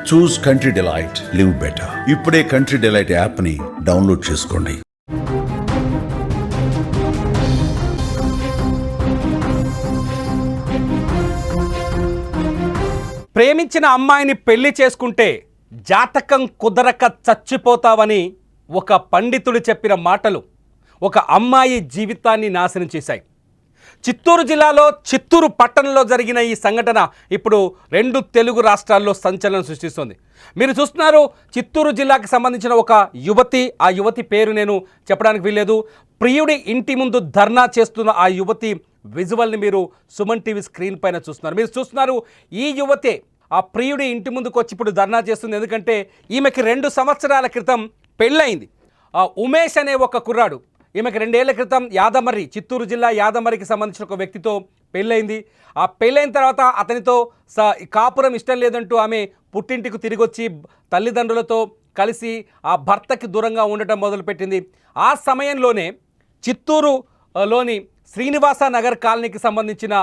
చూస్ country delight, live better. ఇప్పుడే country delight app ని download చేసుకోండి. ప్రేమించిన అమ్మాయిని పెళ్లి చేసుకుంటే జాతకం కుదరక చచ్చిపోతావని ఒక పండితుడు చెప్పిన మాటలు ఒక అమ్మాయి జీవితాన్ని నాశనం చేశాయి. చిత్తూరు జిల్లాలో చిత్తూరు పట్టణంలో జరిగిన ఈ సంఘటన ఇప్పుడు 2 తెలుగు రాష్ట్రాల్లో సంచలనం సృష్టిస్తోంది. మీరు చూస్తున్నారు, చిత్తూరు జిల్లాకి సంబంధించిన ఒక యువతి, ఆ యువతి పేరు నేను చెప్పడానికి వీల్లేదు. ప్రియుడి ఇంటి ముందు ధర్నా చేస్తున్న ఆ యువతి విజువల్ని మీరు సుమన్ టీవీ స్క్రీన్ పైన చూస్తున్నారు. మీరు చూస్తున్నారు, ఈ యువతే ఆ ప్రియుడి ఇంటి ముందుకు వచ్చి ఇప్పుడు ధర్నా చేస్తుంది. ఎందుకంటే ఈమెకి 2 సంవత్సరాల క్రితం పెళ్ళయింది. ఉమేష్ అనే ఒక కుర్రాడు, ఈమెకి 2 ఏళ్ల క్రితం యాదమర్రి, చిత్తూరు జిల్లా యాదమర్రికి సంబంధించిన ఒక వ్యక్తితో పెళ్ళయింది. ఆ పెళ్ళైన తర్వాత అతనితో కాపురం ఇష్టం లేదంటూ ఆమె పుట్టింటికి తిరిగి వచ్చి తల్లిదండ్రులతో కలిసి ఆ భర్తకి దూరంగా ఉండటం మొదలుపెట్టింది. ఆ సమయంలోనే చిత్తూరులోని శ్రీనివాస నగర్ కాలనీకి సంబంధించిన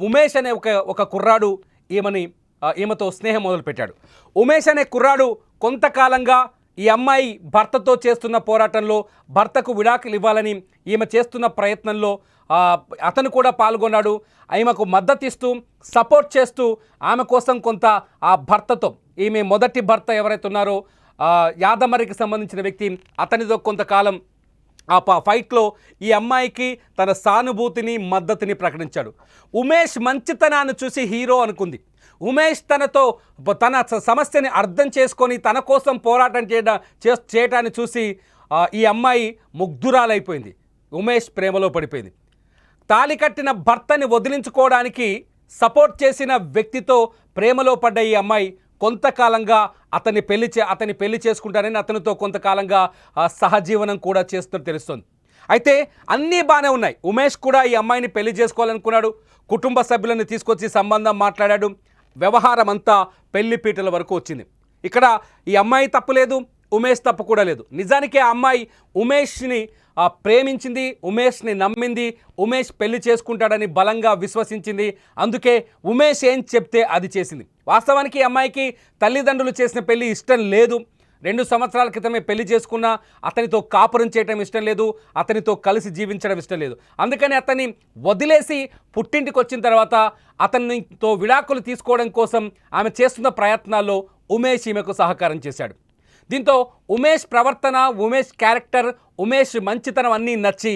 ఉమేష్ అనే ఒక కుర్రాడు ఈమెతో స్నేహం మొదలుపెట్టాడు. ఉమేష్ అనే కుర్రాడు కొంతకాలంగా ఈ అమ్మాయి భర్తతో చేస్తున్న పోరాటంలో భర్తకు విడాకులు ఇవ్వాలని ఈమె చేస్తున్న ప్రయత్నంలో అతను కూడా పాల్గొన్నాడు. ఈమెకు మద్దతు ఇస్తూ సపోర్ట్ చేస్తూ ఆమె కోసం కొంత ఆ భర్తతో, ఈమె మొదటి భర్త ఎవరైతే ఉన్నారో యాదమరికి సంబంధించిన వ్యక్తి, అతనితో కొంతకాలం ఆ ఫైట్లో ఈ అమ్మాయికి తన సానుభూతిని మద్దతుని ప్రకటించాడు. ఉమేష్ మంచితనాన్ని చూసి హీరో అనుకుంది. ఉమేష్ తన సమస్యని అర్థం చేసుకొని తన కోసం పోరాటం చేయడాన్ని చూసి ఈ అమ్మాయి ముగ్ధురాలైపోయింది. ఉమేష్ ప్రేమలో పడిపోయింది. తాళి కట్టిన భర్తని వదిలించుకోవడానికి సపోర్ట్ చేసిన వ్యక్తితో ప్రేమలో పడ్డ ఈ అమ్మాయి కొంతకాలంగా అతని పెళ్లి చేసుకుంటానని అతనితో కొంతకాలంగా సహజీవనం కూడా చేస్తున్నట్టు తెలుస్తుంది. అయితే అన్నీ బాగానే ఉన్నాయి. ఉమేష్ కూడా ఈ అమ్మాయిని పెళ్లి చేసుకోవాలనుకున్నాడు. కుటుంబ సభ్యులను తీసుకొచ్చి సంబంధం మాట్లాడాడు. వ్యవహారం అంతా పెళ్లి పీటల వరకు వచ్చింది. ఇక్కడ ఈ అమ్మాయి తప్పు లేదు, ఉమేష్ తప్పు కూడా లేదు. నిజానికి ఆ అమ్మాయి ఉమేష్ని ప్రేమించింది, ఉమేష్ని నమ్మింది, ఉమేష్ పెళ్లి చేసుకుంటాడని బలంగా విశ్వసించింది. అందుకే ఉమేష్ ఏం చెప్తే అది చేసింది. వాస్తవానికి ఈ అమ్మాయికి తల్లిదండ్రులు చేసిన పెళ్లి ఇష్టం లేదు. 2 సంవత్సరాల క్రితమే పెళ్లి చేసుకున్నా అతనితో కాపురం చేయటం ఇష్టం లేదు, అతనితో కలిసి జీవించడం ఇష్టం లేదు. అందుకని అతన్ని వదిలేసి పుట్టింటికి వచ్చిన తర్వాత అతనితో విడాకులు తీసుకోవడం కోసం ఆమె చేస్తున్న ప్రయత్నాల్లో ఉమేష్ ఈమెకు సహకారం చేశాడు. దీంతో ఉమేష్ ప్రవర్తన, ఉమేష్ క్యారెక్టర్, ఉమేష్ మంచితనం అన్నీ నచ్చి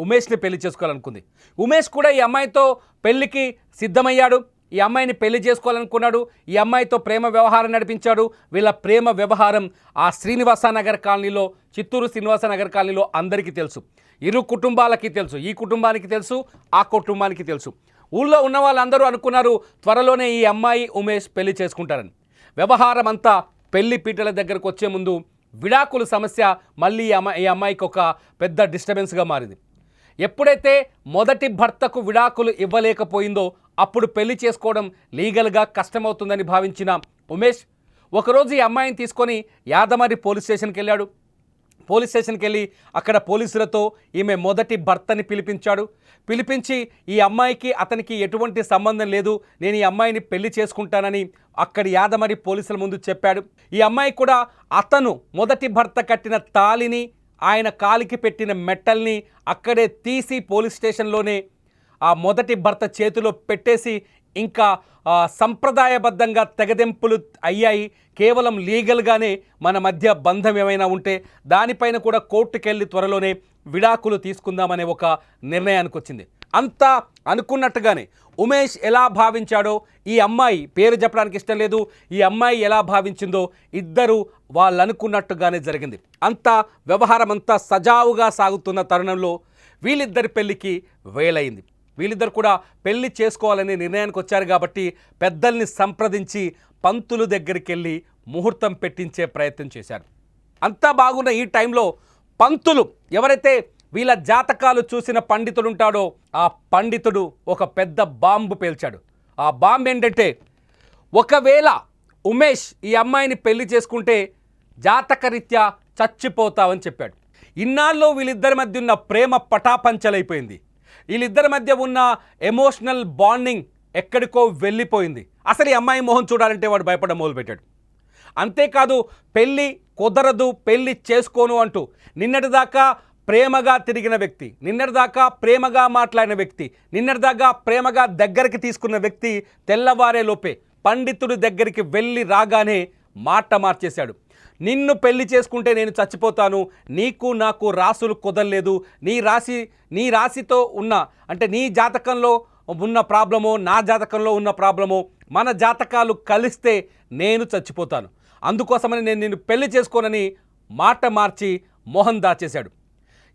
ఉమేష్ని పెళ్లి చేసుకోవాలనుకుంది. ఉమేష్ కూడా ఈ అమ్మాయితో పెళ్లికి సిద్ధమయ్యాడు. ఈ అమ్మాయిని పెళ్లి చేసుకోవాలనుకున్నాడు. ఈ అమ్మాయితో ప్రేమ వ్యవహారం నడిపించాడు. వీళ్ళ ప్రేమ వ్యవహారం ఆ శ్రీనివాస నగర్ కాలనీలో, చిత్తూరు శ్రీనివాస నగర్ కాలనీలో అందరికీ తెలుసు. ఇరు కుటుంబాలకి తెలుసు. ఈ కుటుంబానికి తెలుసు, ఆ కుటుంబానికి తెలుసు. ఊళ్ళో ఉన్న వాళ్ళందరూ అనుకున్నారు త్వరలోనే ఈ అమ్మాయి ఉమేష్ పెళ్లి చేసుకుంటారని. వ్యవహారం అంతా పెళ్లి పీటల దగ్గరకు వచ్చే ముందు విడాకుల సమస్య మళ్ళీ ఈ అమ్మాయికి ఒక పెద్ద డిస్టర్బెన్స్గా మారింది. ఎప్పుడైతే మొదటి భర్తకు విడాకులు ఇవ్వలేకపోయిందో అప్పుడు పెళ్లి చేసుకోవడం లీగల్గా కష్టమవుతుందని భావించిన ఉమేష్ ఒకరోజు ఈ అమ్మాయిని తీసుకొని యాదమరి పోలీస్ స్టేషన్కి వెళ్ళాడు. పోలీస్ స్టేషన్కి వెళ్ళి అక్కడ పోలీసులతో ఈమె మొదటి భర్తని పిలిపించి ఈ అమ్మాయికి అతనికి ఎటువంటి సంబంధం లేదు, నేను ఈ అమ్మాయిని పెళ్లి చేసుకుంటానని అక్కడి యాదమరి పోలీసుల ముందు చెప్పాడు. ఈ అమ్మాయి కూడా అతను మొదటి భర్త కట్టిన తాళిని, ఆయన కాలికి పెట్టిన మెట్టల్ని అక్కడే తీసి పోలీస్ స్టేషన్లోనే ఆ మొదటి భర్త చేతిలో పెట్టేసి ఇంకా సంప్రదాయబద్ధంగా తెగదెంపులు అయ్యాయి. కేవలం లీగల్గానే మన మధ్య బంధం ఏమైనా ఉంటే దానిపైన కూడా కోర్టుకెళ్ళి త్వరలోనే విడాకులు తీసుకుందామనే ఒక నిర్ణయానికి వచ్చింది. అంతా అనుకున్నట్టుగానే ఉమేష్ ఎలా భావించాడో, ఈ అమ్మాయి పేరు చెప్పడానికి ఇష్టం లేదు, ఈ అమ్మాయి ఎలా భావించిందో ఇద్దరు వాళ్ళు అనుకున్నట్టుగానే జరిగింది. అంతా వ్యవహారం అంతా సజావుగా సాగుతున్న తరుణంలో వీళ్ళిద్దరి పెళ్లికి వేలైంది. వీళ్ళిద్దరు కూడా పెళ్లి చేసుకోవాలనే నిర్ణయానికి వచ్చారు కాబట్టి పెద్దల్ని సంప్రదించి పంతుల దగ్గరికి వెళ్ళి ముహూర్తం పెట్టించే ప్రయత్నం చేశారు. అంతా బాగున్న ఈ టైంలో పంతులు, ఎవరైతే వీళ్ళ జాతకాలు చూసిన పండితుడు ఉంటాడో ఆ పండితుడు ఒక పెద్ద బాంబు పేల్చాడు. ఆ బాంబు ఏంటంటే, ఒకవేళ ఉమేష్ ఈ అమ్మాయిని పెళ్లి చేసుకుంటే జాతకరీత్యా చచ్చిపోతావని చెప్పాడు. ఇన్నాళ్ళు వీళ్ళిద్దరి మధ్య ఉన్న ప్రేమ పటాపంచలైపోయింది. వీళ్ళిద్దరి మధ్య ఉన్న ఎమోషనల్ బాండింగ్ ఎక్కడికో వెళ్ళిపోయింది. అసలు ఈ అమ్మాయి మొహం చూడాలంటే వాడు భయపడడం మొదలుపెట్టాడు. అంతేకాదు పెళ్ళి కుదరదు, పెళ్ళి చేసుకోను అంటూ నిన్నటిదాకా ప్రేమగా తిరిగిన వ్యక్తి, నిన్నటిదాకా ప్రేమగా మాట్లాడిన వ్యక్తి, నిన్నటిదాకా ప్రేమగా దగ్గరికి తీసుకున్న వ్యక్తి తెల్లవారే లోపే పండితుడి దగ్గరికి వెళ్ళి రాగానే మాట మార్చేశాడు. నిన్ను పెళ్లి చేసుకుంటే నేను చచ్చిపోతాను, నీకు నాకు రాసులు కుదరలేదు, నీ రాశితో ఉన్న అంటే నీ జాతకంలో ఉన్న ప్రాబ్లమో నా జాతకంలో ఉన్న ప్రాబ్లమో మన జాతకాలు కలిస్తే నేను చచ్చిపోతాను, అందుకోసమని నేను నిన్ను పెళ్లి చేసుకోనని మాట మార్చి మోహన్ దాచేశాడు.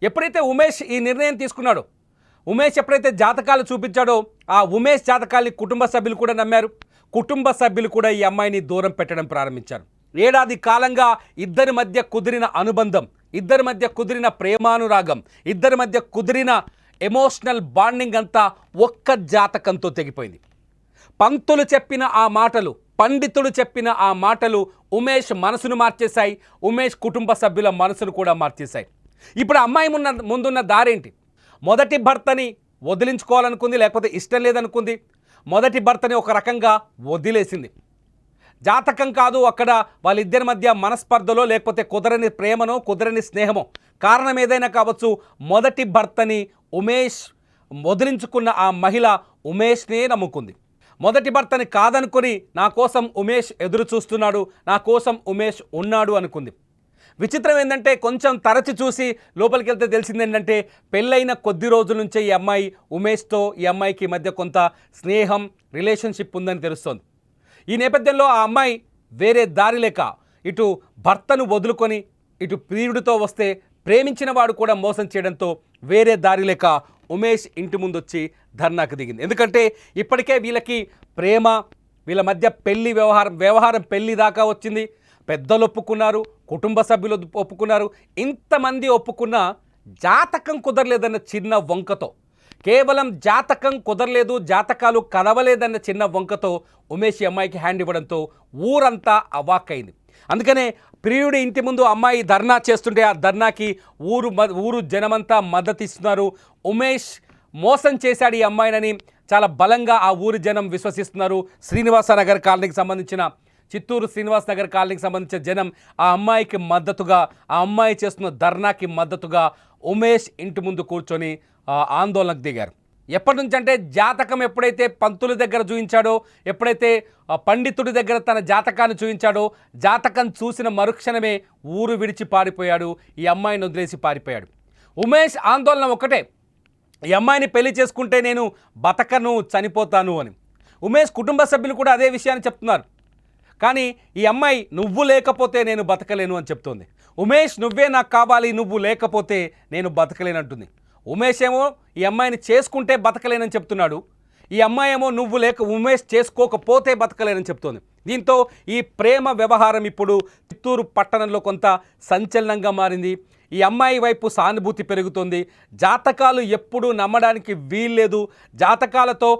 ఎప్పుడైతే ఉమేష్ ఈ నిర్ణయం తీసుకున్నాడో, ఉమేష్ ఎప్పుడైతే జాతకాలు చూపించాడో ఆ ఉమేష్ జాతకాల్ని కుటుంబ సభ్యులు కూడా నమ్మారు. కుటుంబ సభ్యులు కూడా ఈ అమ్మాయిని దూరం పెట్టడం ప్రారంభించారు. ఏడాది కాలంగా ఇద్దరి మధ్య కుదిరిన అనుబంధం, ఇద్దరి మధ్య కుదిరిన ప్రేమానురాగం, ఇద్దరి మధ్య కుదిరిన ఎమోషనల్ బాండింగ్ అంతా ఒక్క జాతకంతో తెగిపోయింది. పంతులు చెప్పిన ఆ మాటలు, పండితుడు చెప్పిన ఆ మాటలు ఉమేష్ మనసును మార్చేశాయి, ఉమేష్ కుటుంబ సభ్యుల మనసును కూడా మార్చేశాయి. ఇప్పుడు అమ్మాయి ముందున్న దారేంటి? మొదటి భర్తని వదిలించుకోవాలనుకుంది, లేకపోతే ఇష్టం లేదనుకుంది. మొదటి భర్తని ఒక రకంగా వదిలేసింది. జాతకం కాదు, అక్కడ వాళ్ళిద్దరి మధ్య మనస్పర్ధలో లేకపోతే కుదరని ప్రేమనో కుదరని స్నేహమో, కారణం ఏదైనా కావచ్చు, మొదటి భర్తని ఉమేష్ వదిలించుకున్న ఆ మహిళ ఉమేష్నే నమ్ముకుంది. మొదటి భర్తని కాదనుకొని నా కోసం ఉమేష్ ఎదురు చూస్తున్నాడు, నా కోసం ఉమేష్ ఉన్నాడు అనుకుంది. విచిత్రం ఏంటంటే కొంచెం తరచి చూసి లోపలికి వెళ్తే తెలిసింది ఏంటంటే పెళ్ళైన కొద్ది రోజుల నుంచే ఈ అమ్మాయి ఉమేష్తో ఈ అమ్మాయికి మధ్య కొంత స్నేహం రిలేషన్షిప్ ఉందని తెలుస్తోంది. ఈ నేపథ్యంలో ఆ అమ్మాయి వేరే దారి లేక ఇటు భర్తను వదులుకొని ఇటు ప్రియుడితో వస్తే ప్రేమించిన వాడు కూడా మోసం చేయడంతో వేరే దారి లేక ఉమేష్ ఇంటి ముందు వచ్చి ధర్నాకు దిగింది. ఎందుకంటే ఇప్పటికే వీళ్ళకి ప్రేమ, వీళ్ళ మధ్య పెళ్లి వ్యవహారం పెళ్లి దాకా వచ్చింది. పెద్దలు ఒప్పుకున్నారు, కుటుంబ సభ్యులు ఒప్పుకున్నారు. ఇంతమంది ఒప్పుకున్నా జాతకం కుదరలేదన్న చిన్న వంకతో, కేవలం జాతకం కుదరలేదు, జాతకాలు కలవలేదన్న చిన్న వంకతో ఉమేష్ ఈ అమ్మాయికి హ్యాండ్ ఇవ్వడంతో ఊరంతా అవాక్కైంది. అందుకనే ప్రియుడి ఇంటి ముందు అమ్మాయి ధర్నా చేస్తుంటే ఆ ధర్నాకి ఊరు జనమంతా మద్దతు ఇస్తున్నారు. ఉమేష్ మోసం చేశాడు ఈ అమ్మాయినని చాలా బలంగా ఆ ఊరి జనం విశ్వసిస్తున్నారు. శ్రీనివాసనగర్ కాలనీకి సంబంధించిన చిత్తూరు శ్రీనివాస్ నగర్ కాలనీకి సంబంధించిన జనం ఆ అమ్మాయికి మద్దతుగా, ఆ అమ్మాయి చేస్తున్న ధర్నాకి మద్దతుగా ఉమేష్ ఇంటి ముందు కూర్చొని ఆందోళనకు దిగారు. ఎప్పటి నుంచి అంటే జాతకం ఎప్పుడైతే పంతుల దగ్గర చూపించాడో, ఎప్పుడైతే పండితుడి దగ్గర తన జాతకాన్ని చూపించాడో, జాతకం చూసిన మరుక్షణమే ఊరు విడిచి పారిపోయాడు, ఈ అమ్మాయిని వదిలేసి పారిపోయాడు. ఉమేష్ ఆందోళన ఒకటే, ఈ అమ్మాయిని పెళ్లి చేసుకుంటే నేను బతకను, చనిపోతాను అని. ఉమేష్ కుటుంబ సభ్యులు కూడా అదే విషయాన్ని చెప్తున్నారు. కానీ ఈ అమ్మాయి నువ్వు లేకపోతే నేను బతకలేను అని చెప్తోంది. ఉమేష్ నువ్వే నాకు కావాలి, నువ్వు లేకపోతే నేను బతకలేనంటుంది. ఉమేష్ ఏమో ఈ అమ్మాయిని చేసుకుంటే బతకలేనని చెప్తున్నాడు, ఈ అమ్మాయి ఏమో ఉమేష్ చేసుకోకపోతే బతకలేనని చెప్తోంది. దీంతో ఈ ప్రేమ వ్యవహారం ఇప్పుడు చిత్తూరు పట్టణంలో కొంత సంచలనంగా మారింది. ఈ అమ్మాయి వైపు సానుభూతి పెరుగుతోంది. జాతకాలు ఎప్పుడూ నమ్మడానికి వీల్లేదు, జాతకాలతో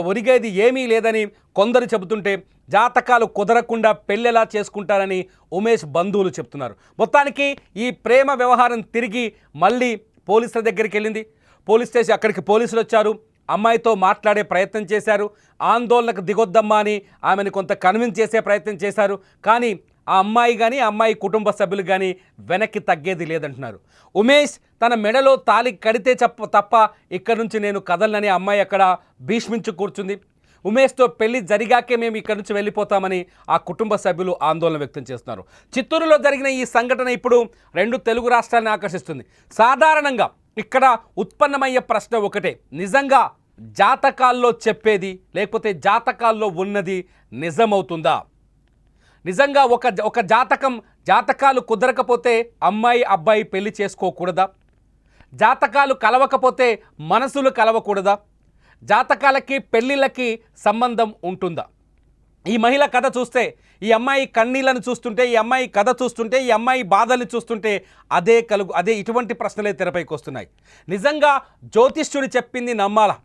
ఒరిగేది ఏమీ లేదని కొందరు చెబుతుంటే జాతకాలు కుదరకుండా పెళ్ళెలా చేసుకుంటారని ఉమేష్ బంధువులు చెప్తున్నారు. మొత్తానికి ఈ ప్రేమ వ్యవహారం తిరిగి మళ్ళీ పోలీసుల దగ్గరికి వెళ్ళింది. పోలీస్ స్టేషన్ అక్కడికి పోలీసులు వచ్చారు, అమ్మాయితో మాట్లాడే ప్రయత్నం చేశారు, ఆందోళనకు దిగొద్దమ్మా అని ఆమెను కొంత కన్విన్స్ చేసే ప్రయత్నం చేశారు. కానీ ఆ అమ్మాయి కానీ ఆ అమ్మాయి కుటుంబ సభ్యులు కానీ వెనక్కి తగ్గేది లేదంటున్నారు. ఉమేష్ తన మెడలో తాళి కడితే తప్ప ఇక్కడి నుంచి నేను కదలనని అమ్మాయి అక్కడ భీష్మించు కూర్చుంది. ఉమేష్తో పెళ్లి జరిగాకే మేము ఇక్కడి నుంచి వెళ్ళిపోతామని ఆ కుటుంబ సభ్యులు ఆందోళన వ్యక్తం చేస్తున్నారు. చిత్తూరులో జరిగిన ఈ సంఘటన ఇప్పుడు 2 తెలుగు రాష్ట్రాలను ఆకర్షిస్తుంది. సాధారణంగా ఇక్కడ ఉత్పన్నమయ్యే ప్రశ్న ఒకటే, నిజంగా జాతకాల్లో చెప్పేది లేకపోతే జాతకాల్లో ఉన్నది నిజమవుతుందా? నిజంగా ఒక జాతకాలు కుదరకపోతే అమ్మాయి అబ్బాయి పెళ్లి చేసుకోకూడదా? జాతకాలు కలవకపోతే మనసులు కలవకూడదా? జాతకాలకి పెళ్ళిళ్ళకి సంబంధం ఉంటుందా? ఈ మహిళ కథ చూస్తే, ఈ అమ్మాయి కన్నీళ్లను చూస్తుంటే, ఈ అమ్మాయి కథ చూస్తుంటే, ఈ అమ్మాయి బాధలు చూస్తుంటే అదే ఇటువంటి ప్రశ్నలే తెరపైకి వస్తున్నాయి. నిజంగా జ్యోతిష్యుడు చెప్పింది నమ్మాలా?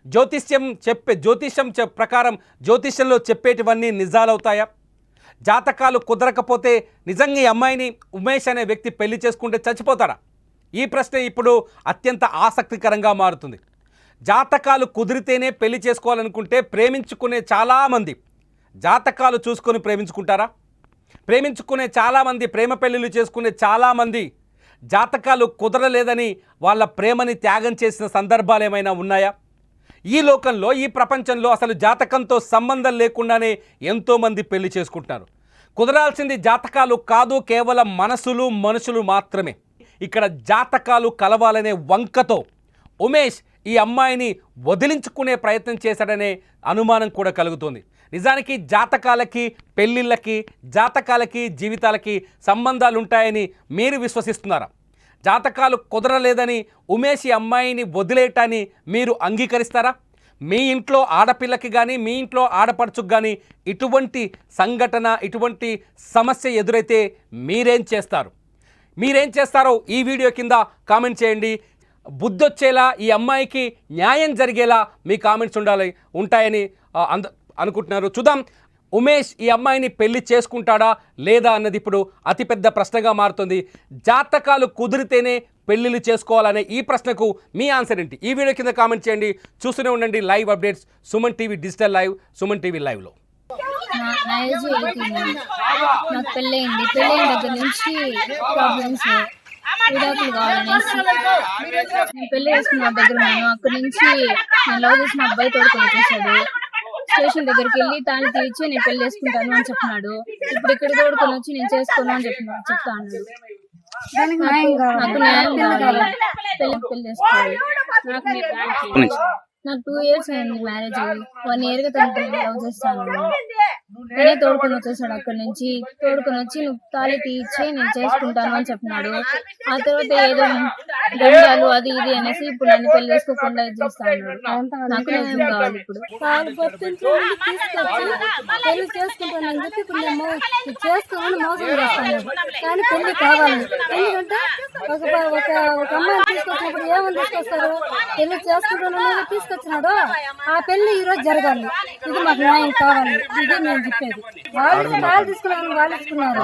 జ్యోతిష్యం ప్రకారం జ్యోతిష్యంలో చెప్పేటివన్నీ నిజాలవుతాయా? జాతకాలు కుదరకపోతే నిజంగా ఈ అమ్మాయిని ఉమేష్ అనే వ్యక్తి పెళ్లి చేసుకుంటే చచ్చిపోతాడా? ఈ ప్రశ్న ఇప్పుడు అత్యంత ఆసక్తికరంగా మారుతుంది. జాతకాలు కుదిరితేనే పెళ్లి చేసుకోవాలనుకుంటే ప్రేమించుకునే చాలామంది జాతకాలు చూసుకొని ప్రేమించుకుంటారా? ప్రేమించుకునే చాలామంది, ప్రేమ పెళ్ళిళ్ళు చేసుకునే చాలామంది జాతకాలు కుదరలేదని వాళ్ళ ప్రేమని త్యాగం చేసిన సందర్భాలు ఏమైనా ఉన్నాయా? ఈ లోకంలో, ఈ ప్రపంచంలో అసలు జాతకంతో సంబంధం లేకుండానే ఎంతోమంది పెళ్లి చేసుకుంటున్నారు. కుదరాల్సింది జాతకాలు కాదు, కేవలం మనుషులు మాత్రమే. ఇక్కడ జాతకాలు కలవాలనే వంకతో ఉమేష్ ఈ అమ్మాయిని వదిలించుకునే ప్రయత్నం చేశాడనే అనుమానం కూడా కలుగుతుంది. నిజానికి జాతకాలకి, పెళ్ళిళ్ళకి, జాతకాలకి, జీవితాలకి సంబంధాలు ఉంటాయని మీరు విశ్వసిస్తున్నారా? జాతకాలు కుదరలేదని ఉమేష్ ఈ అమ్మాయిని వదిలేయటాన్ని మీరు అంగీకరిస్తారా? మీ ఇంట్లో ఆడపిల్లకి కానీ, మీ ఇంట్లో ఆడపడుచుకు కానీ ఇటువంటి సంఘటన, ఇటువంటి సమస్య ఎదురైతే మీరేం చేస్తారో ఈ వీడియో కింద కామెంట్ చేయండి. బుద్ధొచ్చేలా, ఈ అమ్మాయికి న్యాయం జరిగేలా మీ కామెంట్స్ ఉంటాయని అనుకుంటున్నారు. చూద్దాం, ఉమేష్ ఈ అమ్మాయిని పెళ్లి చేసుకుంటాడా లేదా అన్నది ఇప్పుడు అతిపెద్ద ప్రశ్నగా మారుతుంది. జాతకాలు కుదిరితేనే పెళ్లిళ్ళు చేసుకోవాలనే ఈ ప్రశ్నకు మీ ఆన్సర్ ఏంటి? ఈ వీడియో కింద కామెంట్ చేయండి. చూస్తూనే ఉండండి live updates, Suman TV digital live, Suman TV లైవ్లో. నా ఏజ్ 18. నాకు పెళ్ళయింది. పెళ్ళైన దగ్గర నుంచి ప్రాబ్లమ్స్, విడాకులు కావాలనేసి నేను పెళ్లి చేసుకున్న వాళ్ళ దగ్గర ఉన్నాను. అక్కడి నుంచి నేను లవ్ చేసిన అబ్బాయి తోడుకొని వచ్చేసాడు. స్టేషన్ దగ్గరికి వెళ్ళి తాళి తీర్చి నేను పెళ్లి చేసుకుంటాను అని చెప్పినాడు. ఇప్పుడు ఇక్కడ తోడుకొని వచ్చి నేను చేసుకోను అని చెప్తా అన్నాడు. నాకు న్యాయం కావాలి, పెళ్లి చేసుకోవాలి. నాకు 2 years అయింది మ్యారేజ్ అయ్యి. 1 year గా తనకి లవ్ చేస్తాను. తనే తోడుకొని వచ్చేసాడు. అక్కడి నుంచి తోడుకొని వచ్చి నువ్వు తాళి తీర్చి నేను చేసుకుంటాను అని చెప్పినాడు. ఆ తర్వాత ఏదో గండాలు అది ఇది అనేసి ఇప్పుడు నన్ను పెళ్లి చేసుకోకుండా ఇది చేస్తా అన్నాడు. నాకు నిజం కావాలి. ఇప్పుడు పెళ్లి చేసుకుంటానని చెప్పి ఇప్పుడు నేను చేసుకోమని మోసం చేస్తాను. కానీ పెళ్లి కావాలి. ఎందుకంటే ఒక అమ్మాయిని తీసుకొచ్చినప్పుడు ఏమని తీసుకొస్తారు? పెళ్లి చేసుకుంటానని తీసుకొచ్చినాడు. ఆ పెళ్లి ఈ రోజు జరగాలి. ఇది మాకు న్యాయం కావాలి. ఇది నేను చెప్పేది. వాళ్ళు తాళి తీసుకున్నారు, వాళ్ళు ఇస్తున్నారు.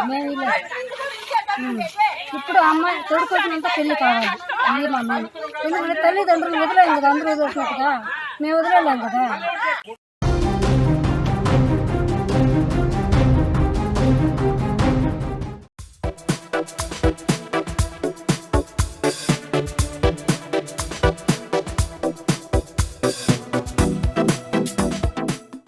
మేము ఇలా ఇప్పుడు అమ్మాయి తోడుకొచ్చినంత పెళ్లి కావాలి. ఇది మా మేము. ఎందుకంటే తల్లిదండ్రులు వదిలేం కదా, అందరూ వదిలేసినట్టుగా మేము వదిలేలేం కదా.